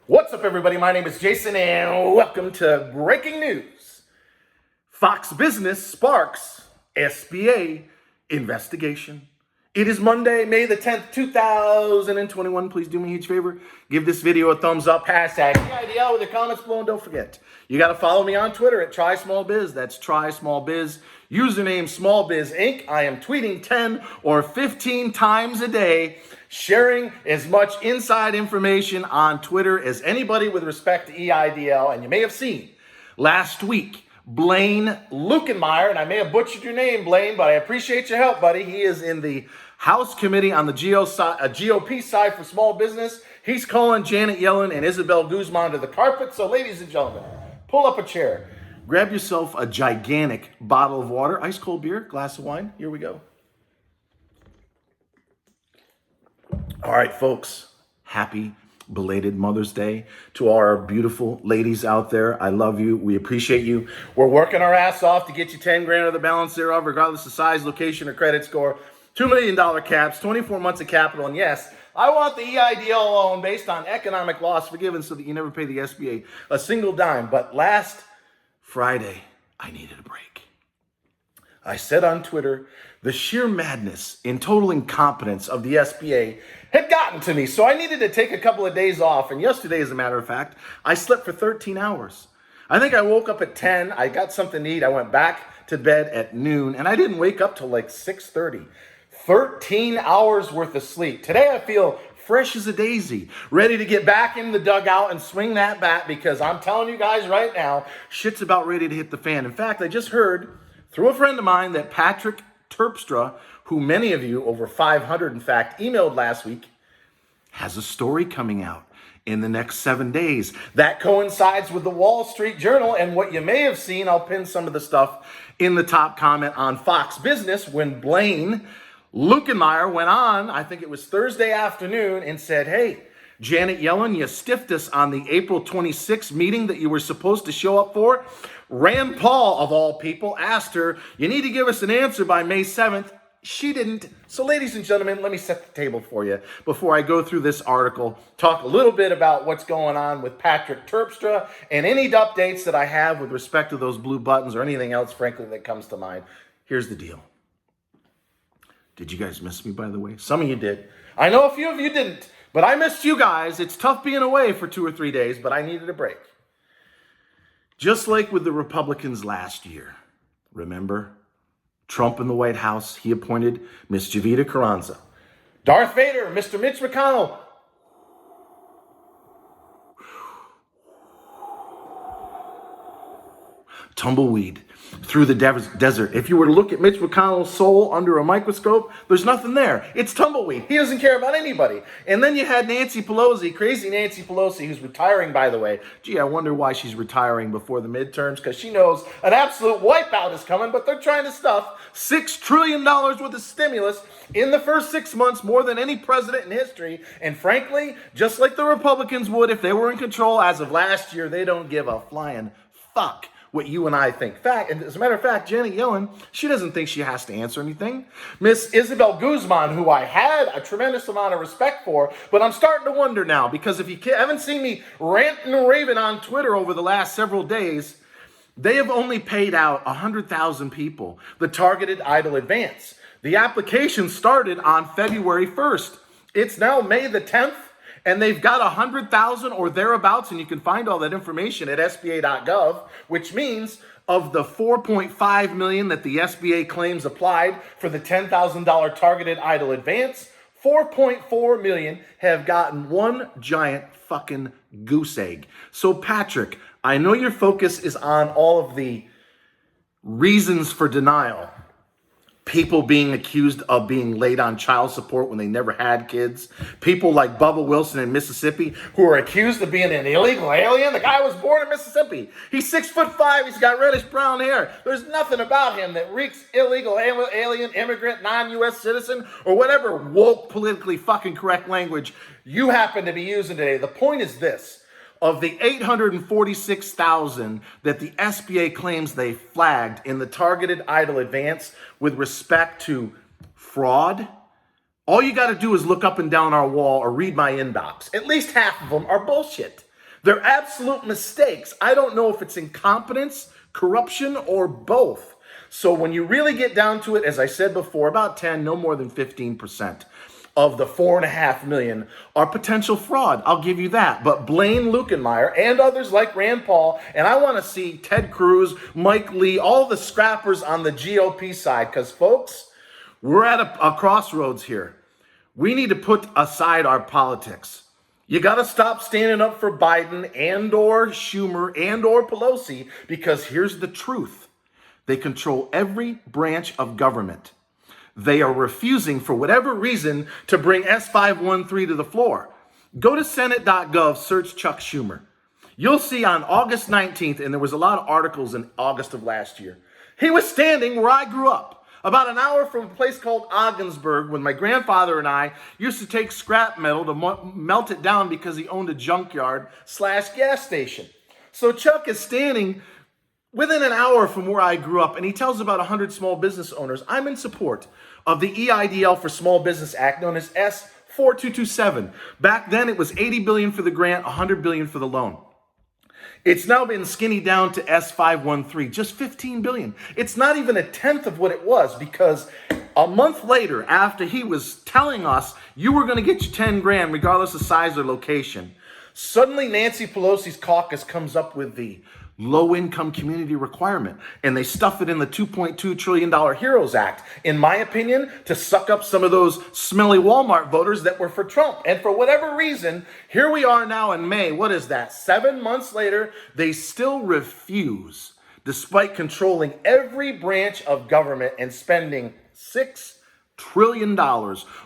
What's up, everybody? My name is Jason, and welcome to Breaking News. Fox Business sparks SBA investigation. It is Monday, May the 10th, 2021. Please do me a huge favor. Give this video a thumbs up. Hashtag EIDL with your comments below. And don't forget, you got to follow me on Twitter at TrySmallBiz. That's TrySmallBiz. Username SmallBizInc. I am tweeting 10 or 15 times a day, sharing as much inside information on Twitter as anybody with respect to EIDL. And you may have seen last week, Blaine LUETKEMEYER, and I may have butchered your name, Blaine, but I appreciate your help, buddy. He is in the House Committee on the GOP side for small business. He's calling Janet Yellen and ISABEL Guzman to the carpet. So, ladies and gentlemen, pull up a chair. Grab yourself a gigantic bottle of water, ice cold beer, glass of wine. Here we go. All right, folks, happy belated Mother's Day to our beautiful ladies out there. I love you. We appreciate you. We're working our ass off to get you 10 grand of the balance thereof, regardless of size, location, or credit score. $2 million caps, 24 months of capital. And yes, I want the EIDL loan based on economic loss forgiven so that you never pay the SBA a single dime. But last Friday, I needed a break. I said on Twitter, the sheer madness and total incompetence of the SBA had gotten to me, so I needed to take a couple of days off. And yesterday, as a matter of fact, I slept for 13 hours. I think I woke up at 10. I got something to eat. I went back to bed at noon, and I didn't wake up till like 6:30. 13 hours worth of sleep. Today, I feel fresh as a daisy, ready to get back in the dugout and swing that bat, because I'm telling you guys right now, shit's about ready to hit the fan. In fact, I just heard through a friend of mine that Patrick Terpstra, who many of you, over 500 in fact, emailed last week, has a story coming out in the next 7 days. That coincides with the Wall Street Journal, and what you may have seen, I'll pin some of the stuff in the top comment on Fox Business, when Blaine LUETKEMEYER went on, I think it was Thursday afternoon, and said, hey, Janet Yellen, you stiffed us on the April 26th meeting that you were supposed to show up for. Rand Paul, of all people, asked her, you need to give us an answer by May 7th. She didn't. So, ladies and gentlemen, let me set the table for you before I go through this article, talk a little bit about what's going on with Patrick Terpstra and any updates that I have with respect to those blue buttons or anything else, frankly, that comes to mind. Here's the deal. Did you guys miss me, by the way? Some of you did. I know a few of you didn't, but I missed you guys. It's tough being away for 2 or 3 days, but I needed a break. Just like with the Republicans last year, remember? Trump in the White House, he appointed Miss Javita Carranza. Darth Vader, Mr. Mitch McConnell. Tumbleweed through the desert. If you were to look at Mitch McConnell's soul under a microscope, there's nothing there. It's tumbleweed. He doesn't care about anybody. And then you had Nancy Pelosi, crazy Nancy Pelosi, who's retiring, by the way. Gee, I wonder why she's retiring before the midterms, because she knows an absolute wipeout is coming, but they're trying to stuff $6 trillion worth of stimulus in the first 6 months, more than any president in history. And frankly, just like the Republicans would if they were in control as of last year, they don't give a flying fuck what you and I think. And as a matter of fact, Janet Yellen, she doesn't think she has to answer anything. Miss ISABEL Guzman, who I had a tremendous amount of respect for, but I'm starting to wonder now, because if you haven't seen me rant and raving on Twitter over the last several days, they have only paid out 100,000 people the targeted EIDL advance. The application started on February 1st. It's now May the 10th. And they've got 100,000 or thereabouts, and you can find all that information at SBA.gov, which means of the 4.5 million that the SBA claims applied for the $10,000 targeted EIDL advance, 4.4 million have gotten one giant fucking goose egg. So, Patrick, I know your focus is on all of the reasons for denial. People being accused of being late on child support when they never had kids. People like Bubba Wilson in Mississippi who are accused of being an illegal alien. The guy was born in Mississippi. He's 6'5". He's got reddish brown hair. There's nothing about him that reeks illegal alien, immigrant, non-U.S. citizen, or whatever woke, politically fucking correct language you happen to be using today. The point is this. Of the 846,000 that the SBA claims they flagged in the targeted EIDL advance with respect to fraud, all you got to do is look up and down our wall or read my inbox. At least half of them are bullshit. They're absolute mistakes. I don't know if it's incompetence, corruption, or both. So when you really get down to it, as I said before, about 10, no more than 15% of the 4.5 million are potential fraud. I'll give you that. But Blaine, LUETKEMEYER, and others like Rand Paul, and I want to see Ted Cruz, Mike Lee, all the scrappers on the GOP side, because folks, we're at a crossroads here. We need to put aside our politics. You got to stop standing up for Biden and or Schumer and or Pelosi, because here's the truth. They control every branch of government. They are refusing, for whatever reason, to bring S513 to the floor. Go to Senate.gov, search Chuck Schumer. You'll see on August 19th, and there was a lot of articles in August of last year, he was standing where I grew up, about an hour from a place called Ogdensburg, when my grandfather and I used to take scrap metal to melt it down because he owned a junkyard / gas station. So Chuck is standing within an hour from where I grew up, and he tells about 100 small business owners. I'm in support of the EIDL for Small Business Act, known as S4227. Back then, it was $80 billion for the grant, $100 billion for the loan. It's now been skinny down to S513, just $15 billion. It's not even a tenth of what it was, because a month later, after he was telling us you were going to get you 10 grand regardless of size or location, suddenly Nancy Pelosi's caucus comes up with the low-income community requirement, and they stuff it in the $2.2 trillion HEROES Act, in my opinion, to suck up some of those smelly Walmart voters that were for Trump. And for whatever reason, here we are now in May. What is that? 7 months later, they still refuse, despite controlling every branch of government and spending $6 trillion,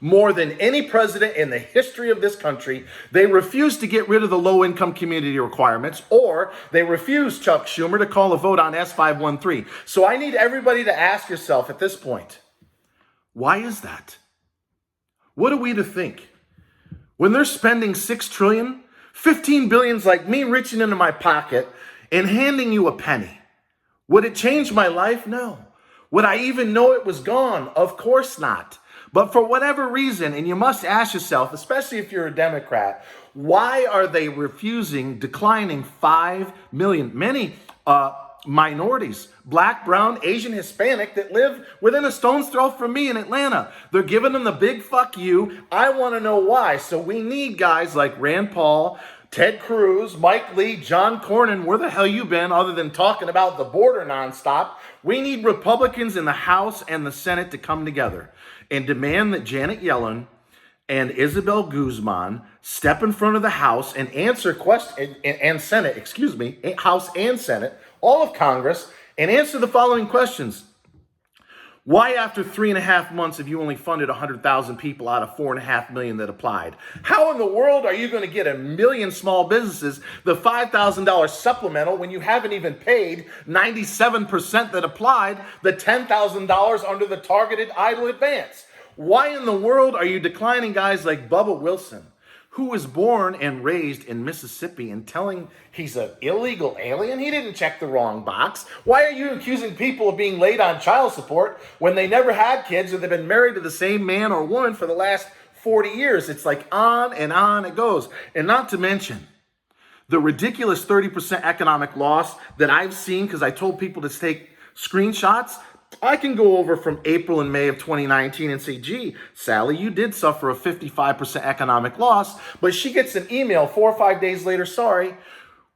more than any president in the history of this country. They refuse to get rid of the low-income community requirements, or they refuse, Chuck Schumer, to call a vote on S513. So I need everybody to ask yourself at this point, why is that? What are we to think? When they're spending $6 trillion, $15 billion's like me reaching into my pocket and handing you a penny. Would it change my life? No. Would I even know it was gone? Of course not. But for whatever reason, and you must ask yourself, especially if you're a Democrat, why are they refusing, declining 5 million? Many minorities, Black, brown, Asian, Hispanic, that live within a stone's throw from me in Atlanta. They're giving them the big fuck you. I want to know why. So we need guys like Rand Paul, Ted Cruz, Mike Lee, John Cornyn. Where the hell you been other than talking about the border nonstop? We need Republicans in the House and the Senate to come together and demand that Janet Yellen and ISABEL Guzman step in front of the House and answer questions, and Senate, House and Senate, all of Congress, and answer the following questions. Why, after 3.5 months, have you only funded 100,000 people out of 4.5 million that applied? How in the world are you going to get 1 million small businesses the $5,000 supplemental when you haven't even paid 97% that applied the $10,000 under the targeted EIDL advance? Why in the world are you declining guys like Bubba Wilson, who was born and raised in Mississippi, and telling he's an illegal alien? He didn't check the wrong box. Why are you accusing people of being late on child support when they never had kids or they've been married to the same man or woman for the last 40 years? It's like on it goes. And not to mention the ridiculous 30% economic loss that I've seen, because I told people to take screenshots. I can go over from April and May of 2019 and say, gee, Sally, you did suffer a 55% economic loss, but she gets an email 4 or 5 days later, sorry,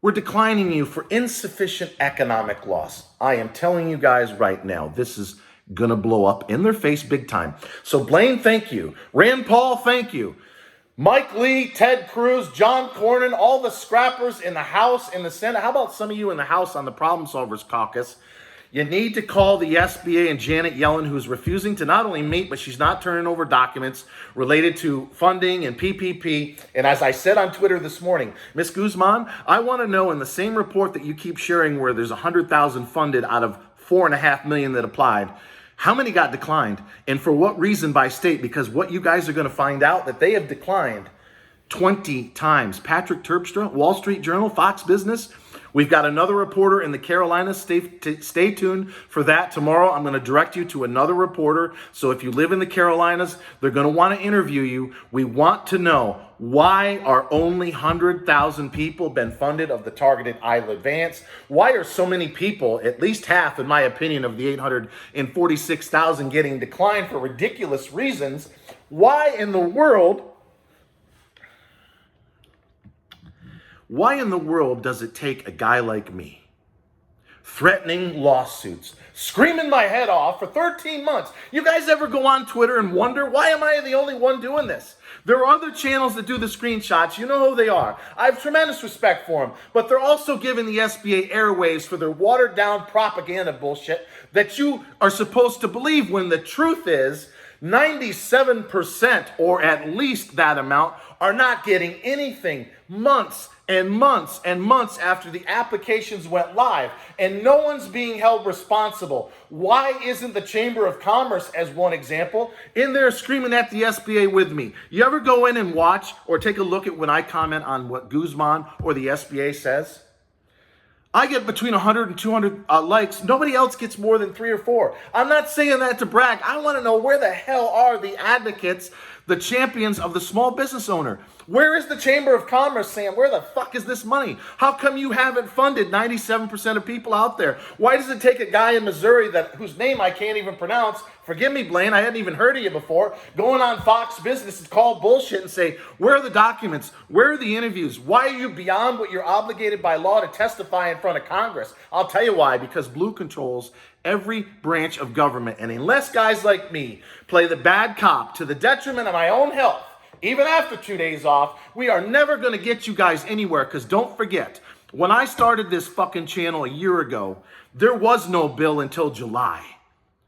we're declining you for insufficient economic loss. I am telling you guys right now, this is gonna blow up in their face big time. So Blaine, thank you. Rand Paul, thank you. Mike Lee, Ted Cruz, John Cornyn, all the scrappers in the House and the Senate. How about some of you in the House on the Problem Solvers Caucus? You need to call the SBA and Janet Yellen, who's refusing to not only meet, but she's not turning over documents related to funding and PPP. And as I said on Twitter this morning, Ms. Guzman, I want to know, in the same report that you keep sharing where there's 100,000 funded out of 4.5 million that applied, how many got declined? And for what reason by state? Because what you guys are going to find out, that they have declined 20 times. Patrick Terpstra, Wall Street Journal, Fox Business, We've got another reporter in the Carolinas. Stay tuned for that. Tomorrow, I'm going to direct you to another reporter. So if you live in the Carolinas, they're going to want to interview you. We want to know, why are only 100,000 people been funded of the targeted EIDL advance? Why are so many people, at least half, in my opinion, of the 846,000 getting declined for ridiculous reasons? Why in the world does it take a guy like me, threatening lawsuits, screaming my head off for 13 months? You guys ever go on Twitter and wonder, why am I the only one doing this? There are other channels that do the screenshots. You know who they are. I have tremendous respect for them, but they're also giving the SBA airwaves for their watered down propaganda bullshit that you are supposed to believe, when the truth is 97%, or at least that amount, are not getting anything months and months and months after the applications went live, and no one's being held responsible. Why isn't the Chamber of Commerce, as one example, in there screaming at the SBA with me? You ever go in and watch or take a look at when I comment on what Guzman or the SBA says? I get between 100 and 200 likes. Nobody else gets more than 3 or 4. I'm not saying that to brag. I want to know, where the hell are the advocates, the champions of the small business owner? Where is the Chamber of Commerce saying, where the fuck is this money? How come you haven't funded 97% of people out there? Why does it take a guy in Missouri whose name I can't even pronounce? Forgive me, Blaine, I hadn't even heard of you before. Going on Fox Business and call bullshit and say, where are the documents? Where are the interviews? Why are you beyond what you're obligated by law to testify in front of Congress? I'll tell you why. Because blue controls every branch of government. And unless guys like me play the bad cop to the detriment of my own health, even after 2 days off, we are never going to get you guys anywhere. Because don't forget, when I started this fucking channel a year ago, there was no bill until July,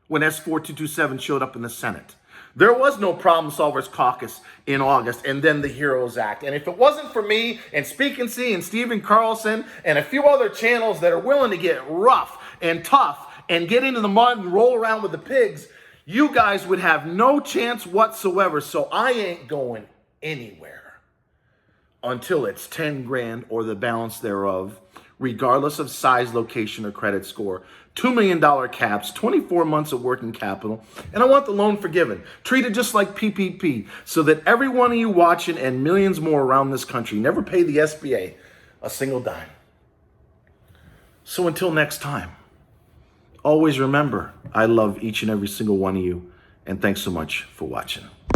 when S4227 showed up in the Senate. There was no Problem Solvers Caucus in August, and then the HEROES Act. And if it wasn't for me and Speak and See and Stephen Carlson and a few other channels that are willing to get rough and tough and get into the mud and roll around with the pigs, you guys would have no chance whatsoever. So I ain't going anywhere until it's 10 grand or the balance thereof, regardless of size, location, or credit score. $2 million caps, 24 months of working capital, and I want the loan forgiven. Treat it just like PPP, so that every one of you watching and millions more around this country never pay the SBA a single dime. So until next time, always remember, I love each and every single one of you, and thanks so much for watching.